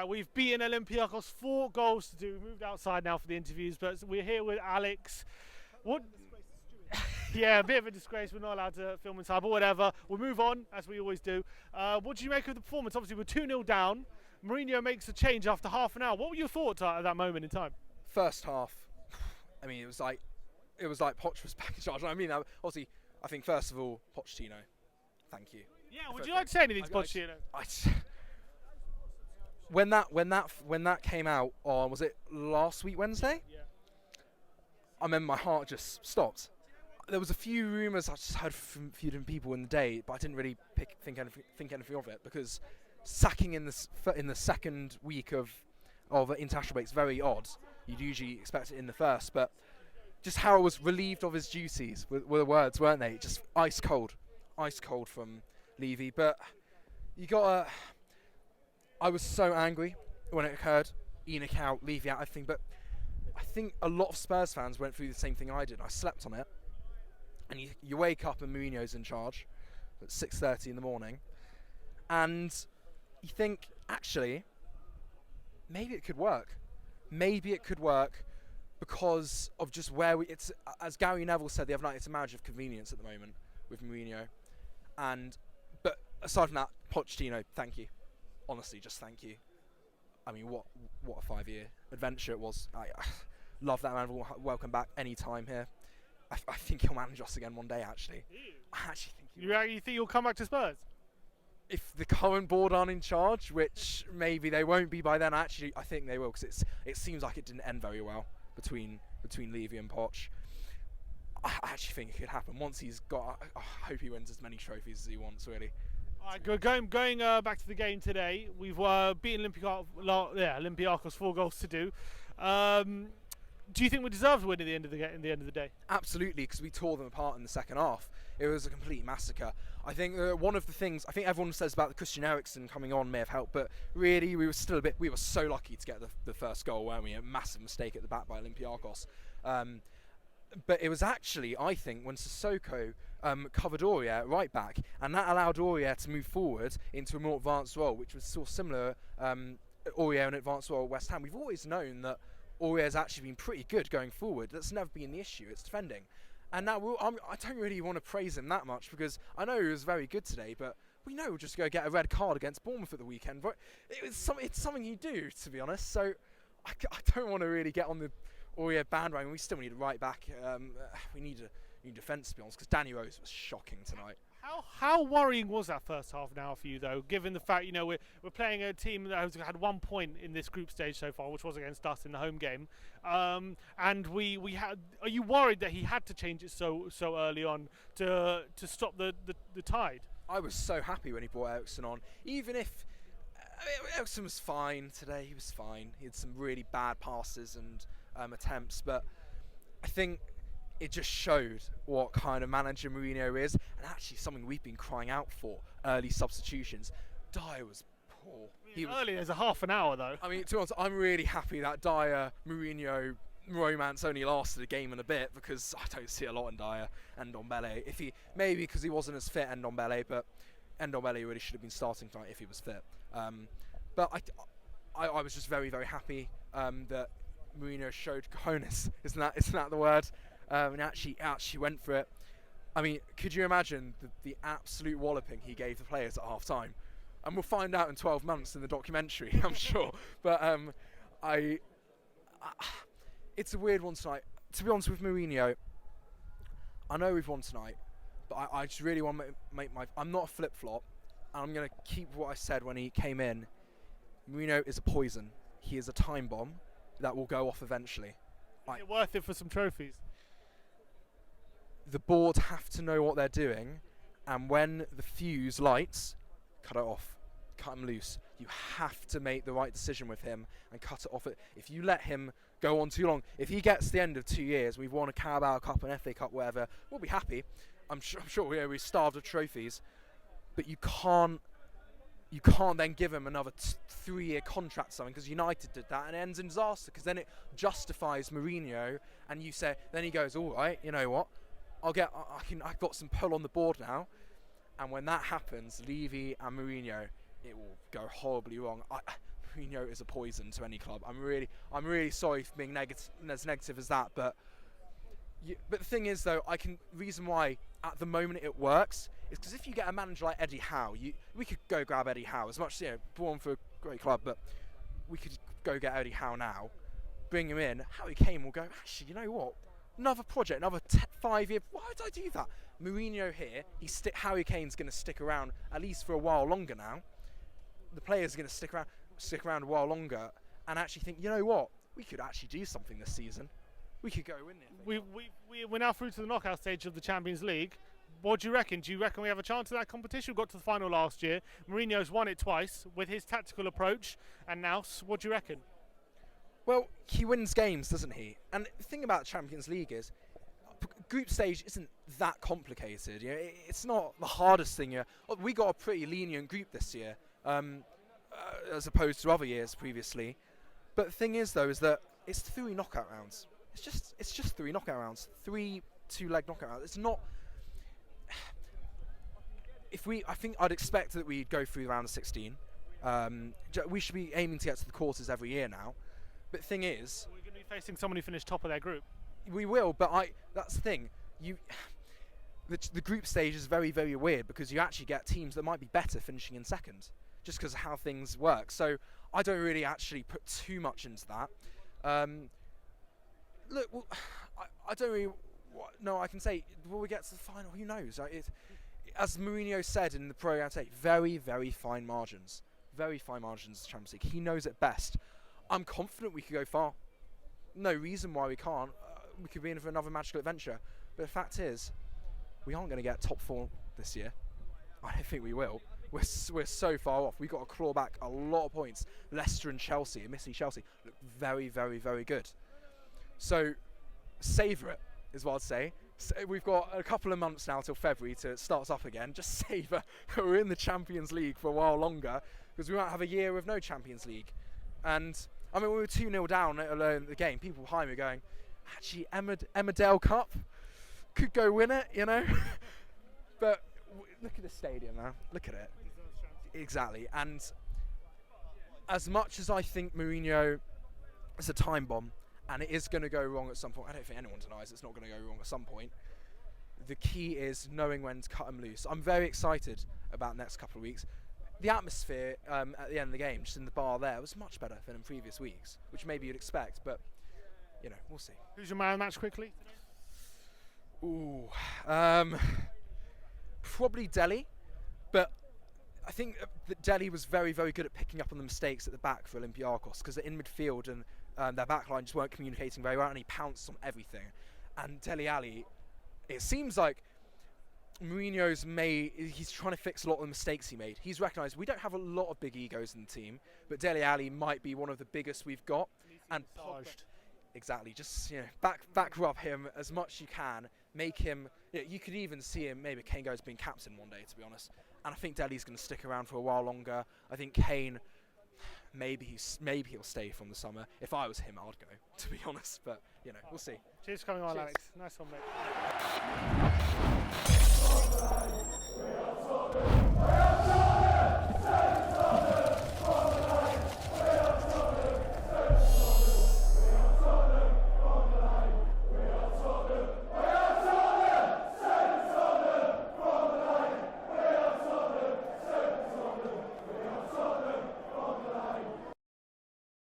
We've beaten Olympiacos 4-2. We moved outside now for the interviews, but we're here with Alex. What? Yeah, a bit of a disgrace. We're not allowed to film inside, but whatever. We'll move on, as we always do. What do you make of the performance? Obviously, we're 2-0 down. Mourinho makes a change after half an hour. What were your thoughts at that moment in time? First half, I mean, it was like Poch was back in charge. I mean, obviously, I think first of all, Pochettino, thank you. Yeah, would you like to say anything to Pochettino? When that came out on, was it last week Wednesday? Yeah. I remember my heart just stopped. There was a few rumours I just heard from a few different people in the day, but I didn't really think anything of it, because sacking in the second week of international break is very odd. You'd usually expect it in the first, but just how it was relieved of his duties were the words, weren't they? Just ice cold from Levy. But I was so angry when it occurred. Enoch out, Levy out, everything. But I think a lot of Spurs fans went through the same thing I did. I slept on it, and you wake up and Mourinho's in charge at 6:30 in the morning, and you think, actually, maybe it could work. Maybe it could work because of just where it's, as Gary Neville said the other night, it's a marriage of convenience at the moment with Mourinho. But aside from that, Pochettino, thank you. Honestly, just thank you. I mean, what a 5-year adventure it was. I love that man. Welcome back anytime here. I think he'll manage us again one day, actually. I actually think You think he'll come back to Spurs? If the current board aren't in charge, which maybe they won't be by then, I think they will, because it seems like it didn't end very well between Levy and Poch. I actually think it could happen once he's got. I hope he wins as many trophies as he wants, really. All right, going back to the game today. We've beaten Olympiacos 4-2. Do you think we deserved to win at the end of the day? Absolutely, because we tore them apart in the second half. It was a complete massacre. I think one of the things everyone says about the Christian Eriksen coming on may have helped, but really we were so lucky to get the first goal, weren't we? A massive mistake at the back by Olympiacos. But it was actually, I think, when Sissoko covered Aurier right back, and that allowed Aurier to move forward into a more advanced role, which was sort of similar. Aurier in advanced role at West Ham. We've always known that Aurier's actually been pretty good going forward. That's never been the issue. It's defending. And now I don't really want to praise him that much, because I know he was very good today, but we know we'll just go get a red card against Bournemouth at the weekend. But it's something you do, to be honest. So I don't want to really get on the Aurier bandwagon. We still need a right back. We need defence, to be honest, because Danny Rose was shocking tonight. How worrying was that first half now for you, though, given the fact we're playing a team that has had 1 point in this group stage so far, which was against us in the home game, and we had. Are you worried that he had to change it so early on to stop the tide? I was so happy when he brought Eriksen on, even if Eriksen was fine today. He was fine. He had some really bad passes and attempts, but I think it just showed what kind of manager Mourinho is, and actually something we've been crying out for: early substitutions. Dyer was poor. Early as a half an hour, though. I mean, to be honest, I'm really happy that Dyer Mourinho romance only lasted a game and a bit, because I don't see a lot in Dyer and Ndombele. Maybe because he wasn't as fit, and Ndombele, but Ndombele really should have been starting tonight if he was fit. But I was just very, very happy that Mourinho showed cojones. Isn't that the word? And actually went for it. I mean, could you imagine the absolute walloping he gave the players at half time? And we'll find out in 12 months in the documentary, I'm sure. But it's a weird one tonight. To be honest with Mourinho, I know we've won tonight, but I just really want to make I'm not a flip-flop, and I'm going to keep what I said when he came in. Mourinho is a poison. He is a time bomb that will go off eventually. Is it worth it for some trophies? The board have to know what they're doing, and when the fuse lights, cut it off, cut him loose. You have to make the right decision with him and cut it off. If you let him go on too long, if he gets to the end of 2 years, we've won a Carabao Cup, an FA Cup, whatever, we'll be happy. I'm sure we're starved of trophies, but you can't then give him another 3-year contract or something, because United did that and it ends in disaster, because then it justifies Mourinho, and you say, then he goes, all right, you know what, I've got some pull on the board now. And when that happens, Levy and Mourinho, it will go horribly wrong. Mourinho is a poison to any club. I'm really sorry for being as negative as that, but the thing is though, reason why at the moment it works is because if you get a manager like Eddie Howe, we could go grab Eddie Howe, as much as, born for a great club, but we could go get Eddie Howe now, bring him in. Harry Kane will go, actually, you know what? Another project, another 5 year. Why would I do that? Mourinho here, Harry Kane's going to stick around at least for a while longer now. The players are going to stick around a while longer, and actually think, you know what? We could actually do something this season. We could go win it. We're now through to the knockout stage of the Champions League. What do you reckon? Do you reckon we have a chance at that competition? We got to the final last year. Mourinho's won it twice with his tactical approach. And now, what do you reckon? Well, he wins games, doesn't he? And the thing about the Champions League is, group stage isn't that complicated. It's not the hardest thing. We got a pretty lenient group this year, as opposed to other years previously. But the thing is, though, is that it's 3 knockout rounds. It's just 3 knockout rounds, 3 2-leg knockout rounds. It's not. I think I'd expect that we'd go through the round of 16. We should be aiming to get to the quarters every year now. But the thing is, we're going to be facing someone who finished top of their group. We will, but that's the thing. The group stage is very, very weird because you actually get teams that might be better finishing in second, just because of how things work. So I don't really actually put too much into that. Look, well, I don't really. No, I can say, will we get to the final? Who knows? As Mourinho said in the programme today, very, very fine margins. Very fine margins in the Champions League. He knows it best. I'm confident we could go far. No reason why we can't. We could be in for another magical adventure. But the fact is, we aren't going to get top 4 this year. I don't think we will. We're so far off. We've got to claw back a lot of points. Leicester and Chelsea, admittedly Chelsea, look very, very, very good. So, savour it, is what I'd say. So we've got a couple of months now till February to start up again. Just savour. We're in the Champions League for a while longer because we might have a year with no Champions League. And I mean, we were 2-0 down at the game. People behind me going, actually, Emmerdale Cup could go win it, But look at the stadium now. Look at it. Exactly. And as much as I think Mourinho is a time bomb, and it is going to go wrong at some point. I don't think anyone denies it's not going to go wrong at some point. The key is knowing when to cut them loose. I'm very excited about the next couple of weeks. The atmosphere at the end of the game, just in the bar there, was much better than in previous weeks, which maybe you'd expect, but, we'll see. Who's your man of the match quickly? Ooh, probably Delhi, but I think that Delhi was very, very good at picking up on the mistakes at the back for Olympiacos, because in midfield and their backline just weren't communicating very well, and he pounced on everything. And Dele Alli, it seems like he's trying to fix a lot of the mistakes he made. He's recognised we don't have a lot of big egos in the team, but Dele Alli might be one of the biggest we've got. And exactly, just back rub him as much as you can. Make him. You could even see him. Maybe Kane goes being captain one day, to be honest. And I think Dele's going to stick around for a while longer. I think Kane. Maybe he'll stay from the summer. If I was him, I'd go, to be honest. But, we'll see. Cheers for coming on, Alex. Nice one, mate.